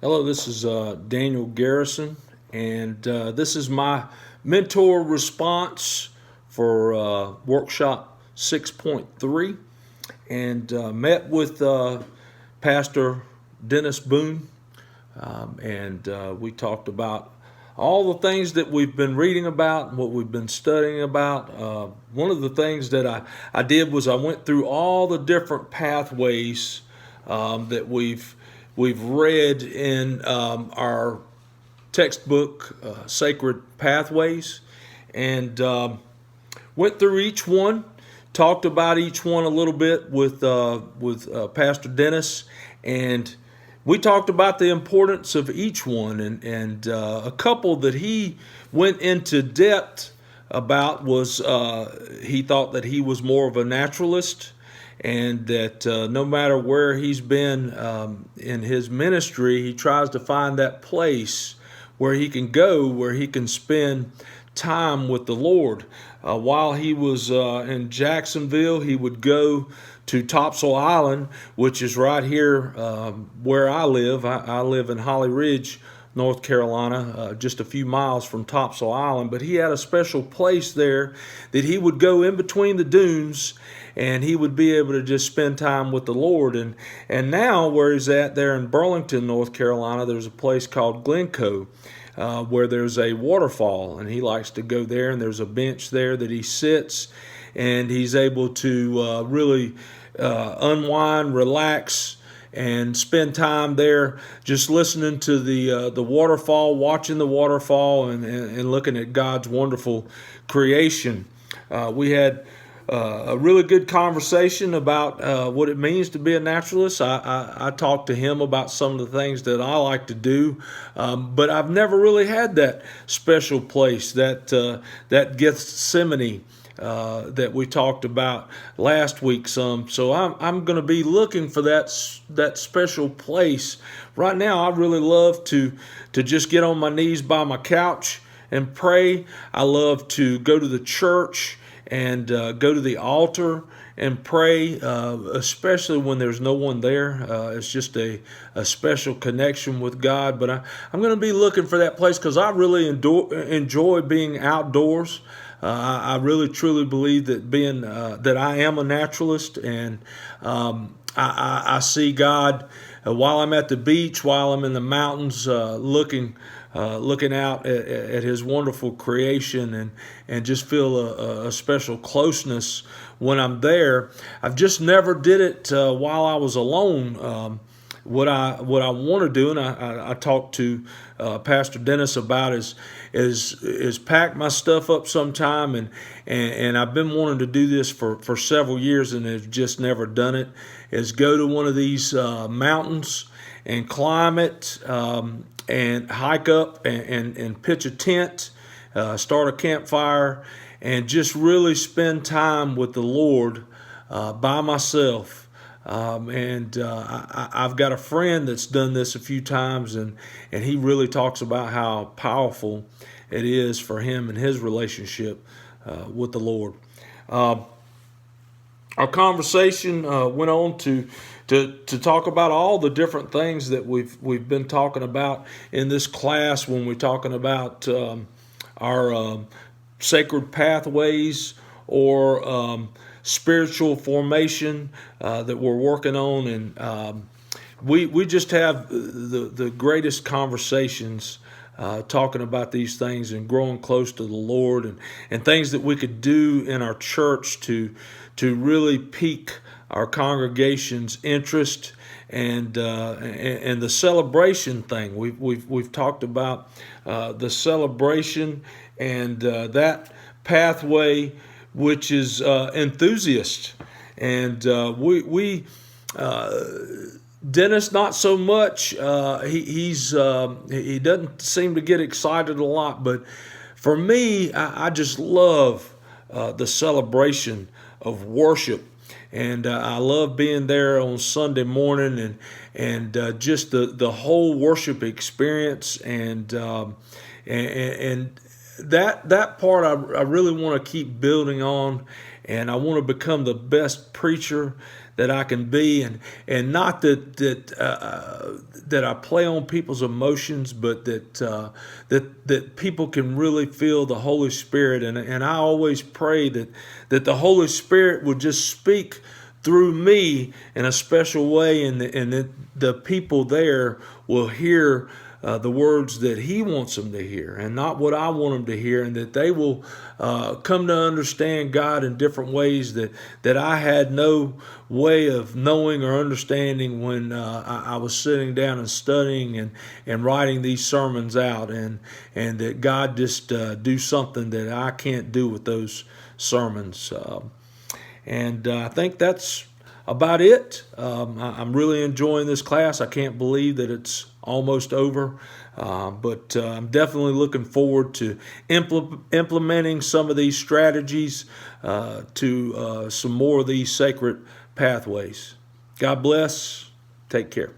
Hello, this is Daniel Garrison, and this is my mentor response for workshop 6.3. And met with Pastor Dennis Boone, and we talked about all the things that we've been reading about and what we've been studying about. One of the things that I did was I went through all the different pathways that we've read in our textbook, Sacred Pathways, and went through each one, talked about each one a little bit with Pastor Dennis, and we talked about the importance of each one, and a couple that he went into depth about was he thought that he was more of a naturalist, and that no matter where he's been in his ministry, he tries to find that place where he can go, where he can spend time with the Lord. While he was in Jacksonville, he would go to Topsail Island, which is right here where I live. I live in Holly Ridge, North Carolina, just a few miles from Topsail Island. But he had a special place there that he would go in between the dunes, and he would be able to just spend time with the Lord. And now where he's at there in Burlington, North Carolina, there's a place called Glencoe, where there's a waterfall, and he likes to go there, and there's a bench there that he sits, and he's able to really unwind, relax, and spend time there just listening to the waterfall, watching the waterfall, and looking at God's wonderful creation. We had a really good conversation about what it means to be a naturalist. I talked to him about some of the things that I like to do, but I've never really had that special place, that Gethsemane that we talked about last week some. So I'm going to be looking for that special place. Right now, I really love to just get on my knees by my couch and pray. I love to go to the church and go to the altar and pray, especially when there's no one there. It's just a special connection with God. But I'm going to be looking for that place because I really enjoy being outdoors. I really truly believe that that I am a naturalist, and I see God while I'm at the beach, while I'm in the mountains, looking out at His wonderful creation, and just feel a special closeness when I'm there. I've just never did it while I was alone. What I want to do, and I talked to Pastor Dennis about, is pack my stuff up sometime, and I've been wanting to do this for several years and have just never done it. Is go to one of these mountains and climb it, and hike up and pitch a tent, start a campfire, and just really spend time with the Lord by myself. I've got a friend that's done this a few times, and he really talks about how powerful it is for him and his relationship with the Lord. Our conversation went on to talk about all the different things that we've been talking about in this class when we're talking about our sacred pathways, or spiritual formation that we're working on, and we just have the greatest conversations talking about these things and growing close to the Lord, and things that we could do in our church to really pique our congregation's interest, and the celebration thing. We've talked about the celebration, and that pathway, which is enthusiast, and we Dennis not so much. He doesn't seem to get excited a lot, but for me, I just love the celebration of worship, and I love being there on Sunday morning, and just the whole worship experience, and that part I really want to keep building on, and I want to become the best preacher that I can be, and not that that I play on people's emotions, but that people can really feel the Holy Spirit. And I always pray that the Holy Spirit would just speak through me in a special way, and that the people there will hear the words that He wants them to hear, and not what I want them to hear, and that they will come to understand God in different ways that I had no way of knowing or understanding when I was sitting down and studying and writing these sermons out, and that God just do something that I can't do with those sermons. And I think that's about it. I'm really enjoying this class. I can't believe that it's almost over, but I'm definitely looking forward to implementing some of these strategies to some more of these sacred pathways. God bless. Take care.